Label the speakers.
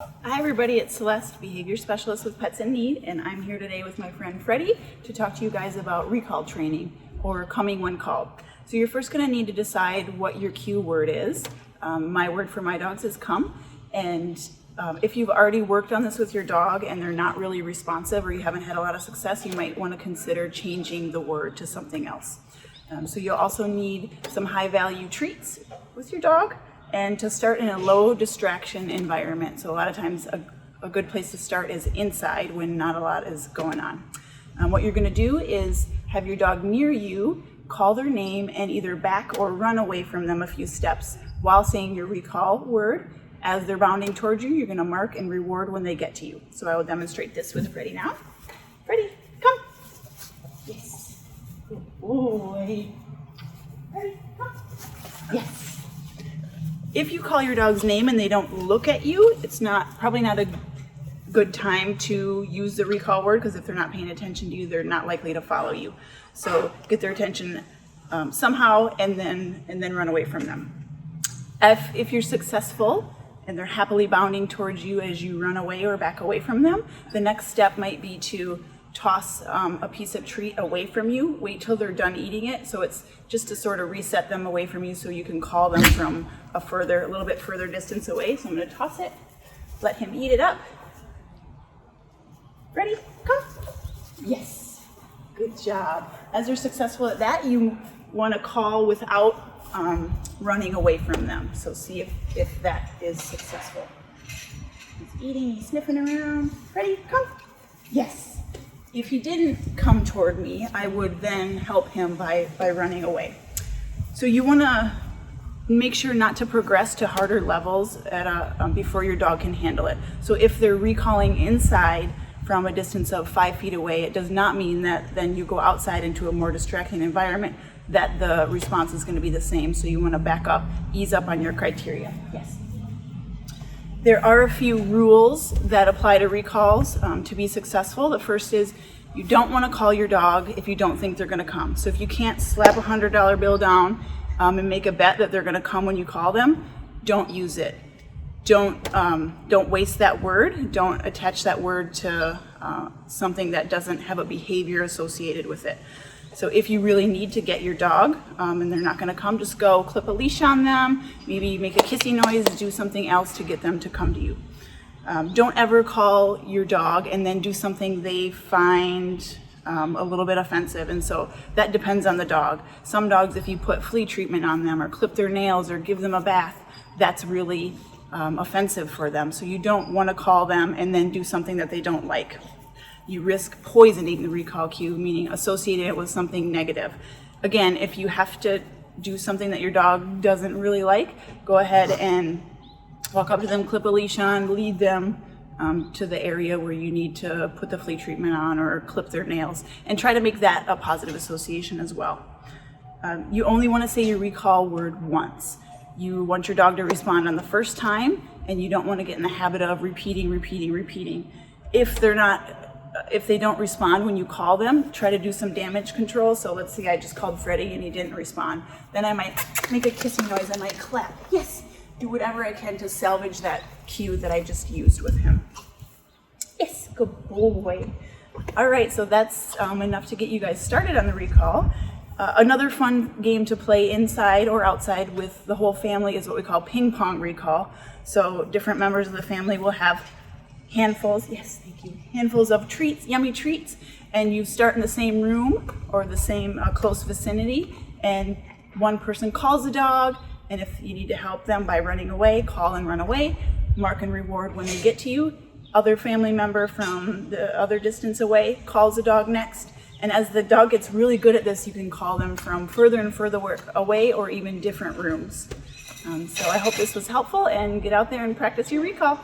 Speaker 1: Hi everybody, it's Celeste, Behavior Specialist with Pets in Need, and I'm here today with my friend Freddie to talk to you guys about recall training, or coming when called. So you're first going to need to decide what your cue word is. My word for my dogs is come, and if you've already worked on this with your dog and they're not really responsive or you haven't had a lot of success, you might want to consider changing the word to something else. So you'll also need some high value treats with your dog, and to start in a low distraction environment. So a lot of times a good place to start is inside when not a lot is going on. What you're gonna do is have your dog near you, call their name, and either back or run away from them a few steps while saying your recall word. As they're bounding towards you, you're gonna mark and reward when they get to you. So I will demonstrate this with Freddie now. Freddie, come. Yes. Good boy. Freddie, come. Yes. If you call your dog's name and they don't look at you, it's probably not a good time to use the recall word, because if they're not paying attention to you, they're not likely to follow you. So get their attention somehow and then run away from them. If you're successful and they're happily bounding towards you as you run away or back away from them, the next step might be to toss a piece of treat away from you. Wait till they're done eating it. So it's just to sort of reset them away from you so you can call them from a little bit further distance away. So I'm going to toss it, let him eat it up. Ready? Come. Yes. Good job. As they're successful at that, you want to call without running away from them. So see if that is successful. He's eating, he's sniffing around. Ready? Come. Yes. If he didn't come toward me, I would then help him by running away. So you want to make sure not to progress to harder levels before your dog can handle it. So if they're recalling inside from a distance of 5 feet away, it does not mean that then you go outside into a more distracting environment that the response is going to be the same. So you want to back up, ease up on your criteria. Yes. There are a few rules that apply to recalls to be successful. The first is you don't want to call your dog if you don't think they're going to come. So if you can't slap a $100 bill down and make a bet that they're going to come when you call them, don't use it. Don't waste that word. Don't attach that word to something that doesn't have a behavior associated with it. So if you really need to get your dog and they're not going to come, just go clip a leash on them, maybe make a kissy noise, do something else to get them to come to you. Don't ever call your dog and then do something they find a little bit offensive. And so that depends on the dog. Some dogs, if you put flea treatment on them or clip their nails or give them a bath, that's really offensive for them. So you don't want to call them and then do something that they don't like. You risk poisoning the recall cue, meaning associating it with something negative. Again, if you have to do something that your dog doesn't really like, go ahead and walk up to them, clip a leash on, lead them to the area where you need to put the flea treatment on or clip their nails, and try to make that a positive association as well. You only want to say your recall word once. You want your dog to respond on the first time, and you don't want to get in the habit of repeating. If they don't respond when you call them, try to do some damage control. So let's see, I just called Freddie and he didn't respond. Then I might make a kissing noise, I might clap. Yes, do whatever I can to salvage that cue that I just used with him. Yes, good boy. All right, so that's enough to get you guys started on the recall. Another fun game to play inside or outside with the whole family is what we call ping pong recall. So different members of the family will have handfuls of treats, yummy treats, and you start in the same room or the same close vicinity, and one person calls the dog, and if you need to help them by running away, call and run away, mark and reward when they get to you. Other family member from the other distance away calls the dog next, and as the dog gets really good at this, you can call them from further and further away or even different rooms. So I hope this was helpful, and get out there and practice your recall.